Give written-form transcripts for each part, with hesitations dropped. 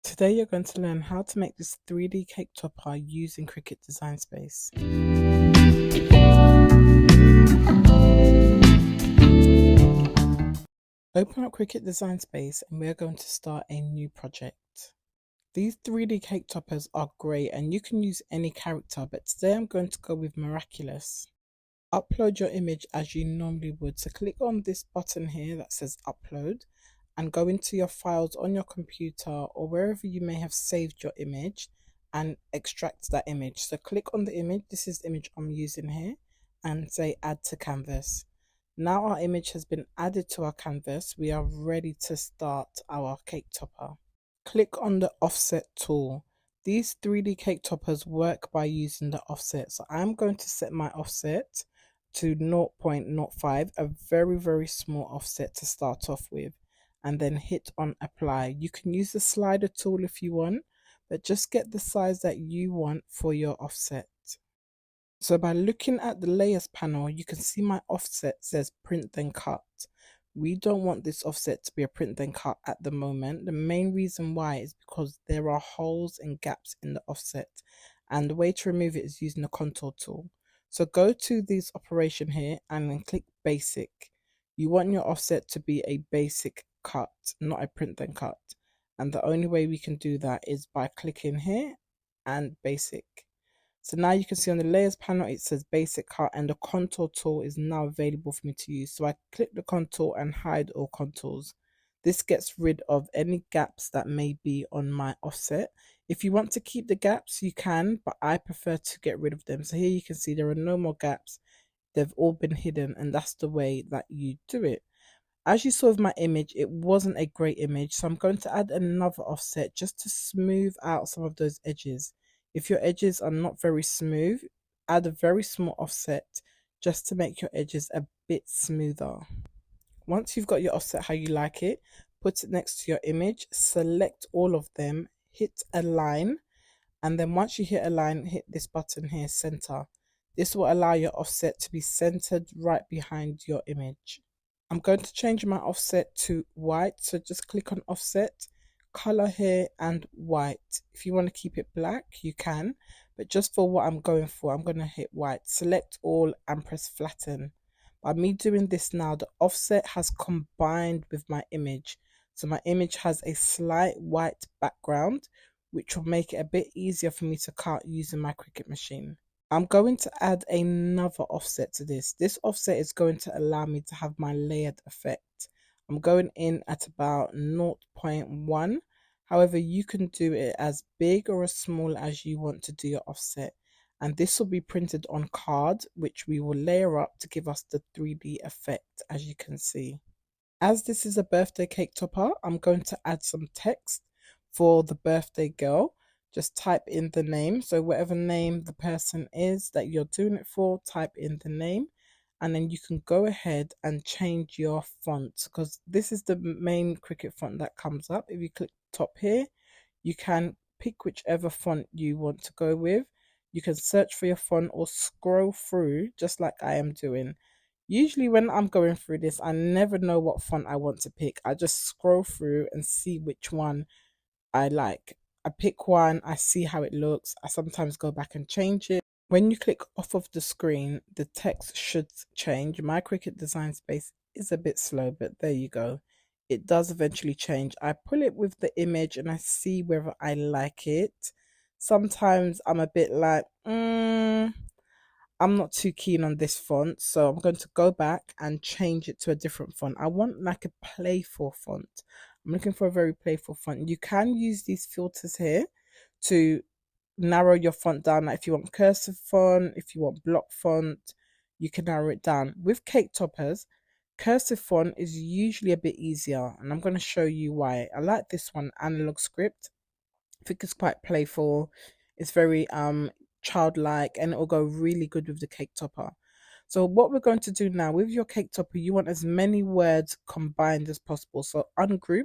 Today you're going to learn how to make this 3D cake topper using Cricut Design Space. Open up Cricut Design Space and we're going to start a new project. These 3D cake toppers are great and you can use any character, but today I'm going to go with Miraculous. Upload your image as you normally would. So click on this button here that says upload and go into your files on your computer or wherever you may have saved your image and extract that image. So click on the image, this is the image I'm using here, and say add to canvas. Now our image has been added to our canvas, we are ready to start our cake topper. Click on the offset tool. These 3D cake toppers work by using the offset. So I'm going to set my offset to 0.05, a very small offset to start off with, and then hit on apply. You can use the slider tool if you want, but just get the size that you want for your offset. So by looking at the layers panel, you can see my offset says print then cut. We don't want this offset to be a print then cut at the moment. The main reason why is because there are holes and gaps in the offset, and the way to remove it is using the contour tool. So go to this operation here and then click basic. You want your offset to be a basic cut, not a print then cut. And the only way we can do that is by clicking here and basic. So now you can see on the layers panel it says basic cut and the contour tool is now available for me to use. So I click the contour and hide all contours. This gets rid of any gaps that may be on my offset. If you want to keep the gaps you can, but I prefer to get rid of them. So here you can see there are no more gaps. They've all been hidden and that's the way that you do it. As you saw with my image, it wasn't a great image, so I'm going to add another offset just to smooth out some of those edges. If your edges are not very smooth, add a very small offset just to make your edges a bit smoother. Once you've got your offset how you like it, put it next to your image, select all of them, hit align, and then once you hit align, hit this button here, center. This will allow your offset to be centered right behind your image. I'm going to change my offset to white, so just click on offset, color here and white. If you want to keep it black you can, but just for what I'm going for I'm going to hit white. Select all and press flatten. By me doing this now, the offset has combined with my image, so my image has a slight white background which will make it a bit easier for me to cut using my Cricut machine. I'm going to add another offset to this. This offset is going to allow me to have my layered effect. I'm going in at about 0.1. However, you can do it as big or as small as you want to do your offset. And this will be printed on card, which we will layer up to give us the 3D effect, as you can see. As this is a birthday cake topper, I'm going to add some text for the birthday girl. Just type in the name, so whatever name the person is that you're doing it for, type in the name, and then you can go ahead and change your font, because this is the main Cricut font that comes up. If you click top here, you can pick whichever font you want to go with. You can search for your font or scroll through just like I am doing. Usually when I'm going through this, I never know what font I want to pick. I just scroll through and see which one I like. I pick one, I see how it looks. I sometimes go back and change it. When you click off of the screen, the text should change. My Cricut Design Space is a bit slow, but there you go. It does eventually change. I pull it with the image and I see whether I like it. Sometimes I'm a bit like, I'm not too keen on this font, so I'm going to go back and change it to a different font. I want like a playful font. I'm looking for a very playful font. You can use these filters here to narrow your font down. Like if you want cursive font, if you want block font, you can narrow it down. With cake toppers, cursive font is usually a bit easier, and I'm going to show you why. I like this one, Analog Script. I think it's quite playful. It's very childlike, and it will go really good with the cake topper. So what we're going to do now with your cake topper, you want as many words combined as possible. So ungroup.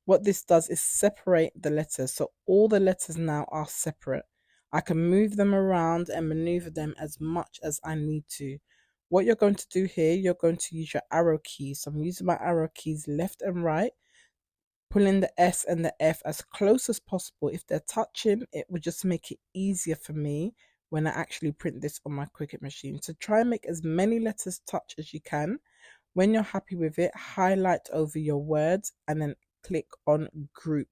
What this does is separate the letters, so all the letters now are separate. I can move them around and maneuver them as much as I need to. What you're going to do here, you're going to use your arrow keys. So I'm using my arrow keys left and right pulling the S and the F as close as possible. If they're touching, it would just make it easier for me when I actually print this on my Cricut machine. So try and make as many letters touch as you can. When you're happy with it, highlight over your words and then click on group.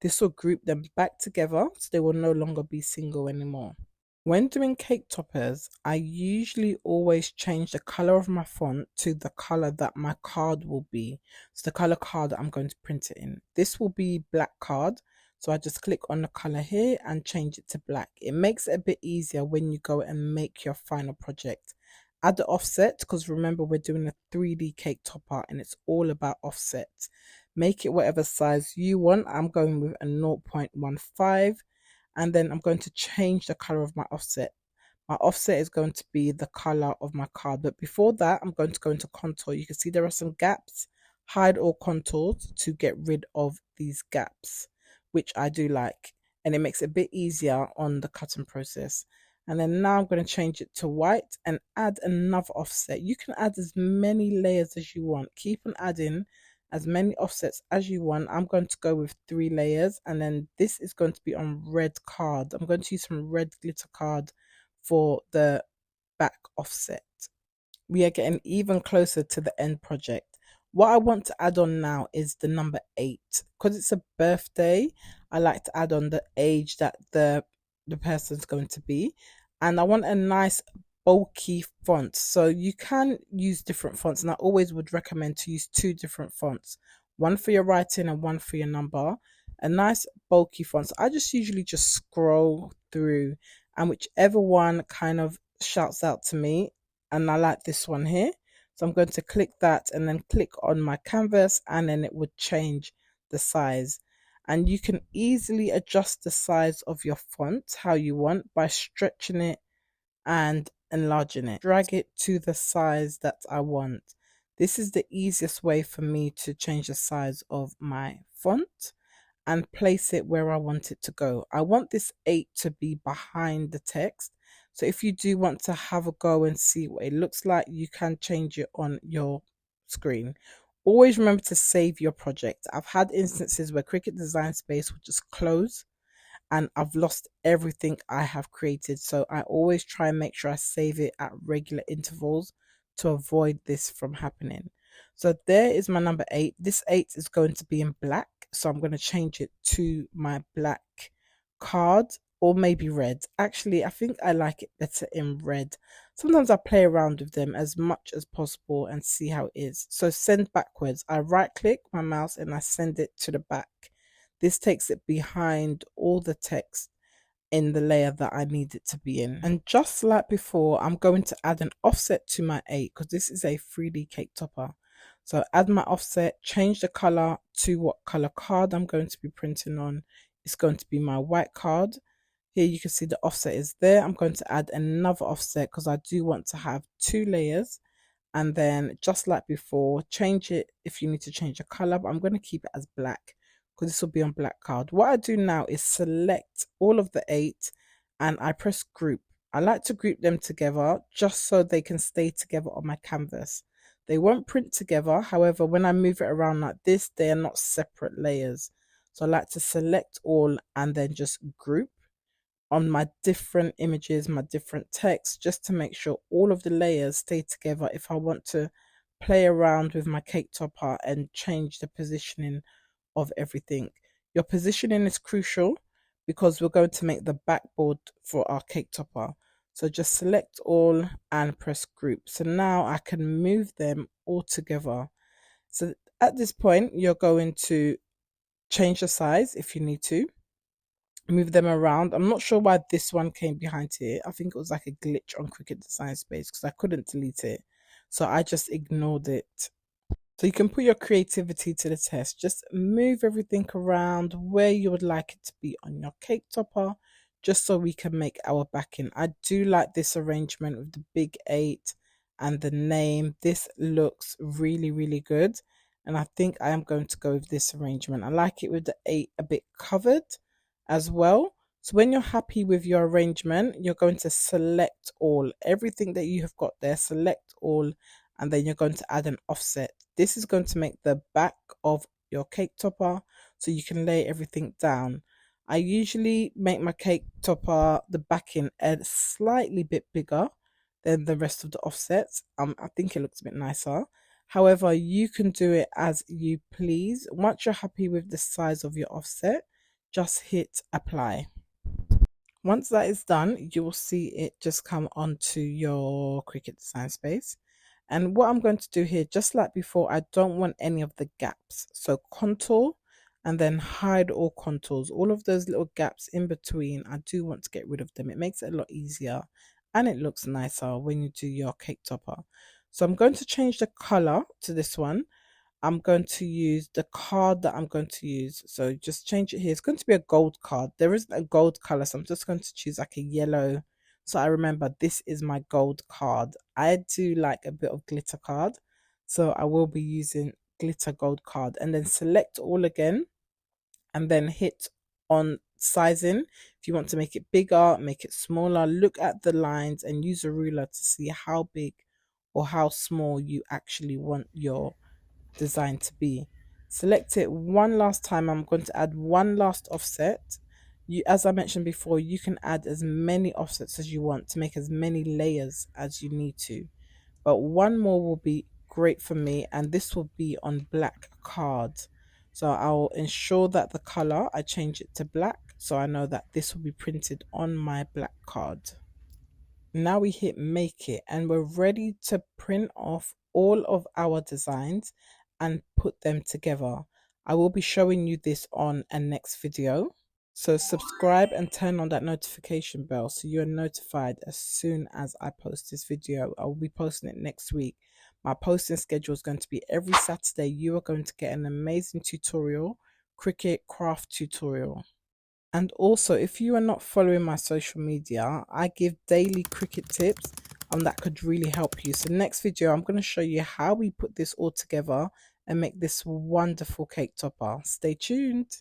This will group them back together so they will no longer be single anymore. When doing cake toppers, I usually always change the color of my font to the color that my card will be. So the color card that I'm going to print it in. This will be black card. So I just click on the color here and change it to black. It makes it a bit easier when you go and make your final project. Add the offset, because remember we're doing a 3D cake topper and it's all about offset. Make it whatever size you want. I'm going with a 0.15. And then I'm going to change the color of my offset. My offset is going to be the color of my card. But before that, I'm going to go into contour. You can see there are some gaps. Hide all contours to get rid of these gaps, which I do like. And it makes it a bit easier on the cutting process. And then now I'm going to change it to white and add another offset. You can add as many layers as you want. Keep on adding as many offsets as you want. I'm going to go with 3 layers, and then this is going to be on red card. I'm going to use some red glitter card for the back offset. We are getting even closer to the end project. What I want to add on now is the number 8. Because it's a birthday, I like to add on the age that the person's going to be. And I want a nice bulky font. So you can use different fonts, and I always would recommend to use 2 different fonts. One for your writing and one for your number. A nice bulky font. So I just usually just scroll through, and whichever one kind of shouts out to me, and I like this one here. So I'm going to click that and then click on my canvas, and then it would change the size. And you can easily adjust the size of your font how you want by stretching it and enlarging it. Drag it to the size that I want. This is the easiest way for me to change the size of my font and place it where I want it to go. I want this 8 to be behind the text. So if you do want to have a go and see what it looks like, you can change it on your screen. Always remember to save your project. I've had instances where Cricut Design Space will just close and I've lost everything I have created. So I always try and make sure I save it at regular intervals to avoid this from happening. So there is my number 8. This 8 is going to be in black. So I'm going to change it to my black card, or maybe red. Actually, I think I like it better in red. Sometimes I play around with them as much as possible and see how it is. So send backwards. I right click my mouse and I send it to the back. This takes it behind all the text in the layer that I need it to be in. And just like before, I'm going to add an offset to my 8 because this is a 3D cake topper. So add my offset, change the color to what color card I'm going to be printing on. It's going to be my white card. Here you can see the offset is there. I'm going to add another offset because I do want to have 2 layers. And then just like before, change it if you need to change the color, but I'm going to keep it as black because this will be on black card. What I do now is select all of the 8 and I press group. I like to group them together just so they can stay together on my canvas. They won't print together. However, when I move it around like this, they are not separate layers. So I like to select all and then just group on my different images, my different text, just to make sure all of the layers stay together if I want to play around with my cake topper and change the positioning of everything. Your positioning is crucial because we're going to make the backboard for our cake topper. So just select all and press group. So now I can move them all together. So at this point, you're going to change the size if you need to. Move them around. I'm not sure why this one came behind here. I think it was like a glitch on Cricut Design Space because I couldn't delete it. So I just ignored it. So you can put your creativity to the test. Just move everything around where you would like it to be on your cake topper, just so we can make our backing. I do like this arrangement with the big 8 and the name. This looks really, really good. And I think I am going to go with this arrangement. I like it with the 8 a bit covered as well. So when you're happy with your arrangement, you're going to select all. Everything that you have got there, select all, and then you're going to add an offset. This is going to make the back of your cake topper so you can lay everything down. I usually make my cake topper, the backing, a slightly bit bigger than the rest of the offsets. I think it looks a bit nicer. However, you can do it as you please. Once you're happy with the size of your offset, just hit apply. Once that is done, you will see it just come onto your Cricut Design Space. And what I'm going to do here, just like before, I don't want any of the gaps. So contour and then hide all contours. All of those little gaps in between, I do want to get rid of them. It makes it a lot easier and it looks nicer when you do your cake topper. So I'm going to change the color to this one. I'm going to use the card that I'm going to use. So just change it here. It's going to be a gold card. There isn't a gold color, so I'm just going to choose like a yellow. So I remember this is my gold card. I do like a bit of glitter card, so I will be using glitter gold card. And then select all again and then hit on sizing. If you want to make it bigger, make it smaller, look at the lines and use a ruler to see how big or how small you actually want your design to be. Select it one last time. I'm going to add one last offset. As I mentioned before, you can add as many offsets as you want to make as many layers as you need to, but one more will be great for me, and this will be on black card. So I'll ensure that the color, I change it to black, so I know that this will be printed on my black card. Now we hit make it and we're ready to print off all of our designs and put them together. I will be showing you this on a next video. So subscribe and turn on that notification bell so you're notified as soon as I post this video. I will be posting it next week. My posting schedule is going to be every Saturday. You are going to get an amazing tutorial, Cricut craft tutorial. And also, if you are not following my social media, I give daily Cricut tips that could really help you. So next video, I'm going to show you how we put this all together and make this wonderful cake topper. Stay tuned.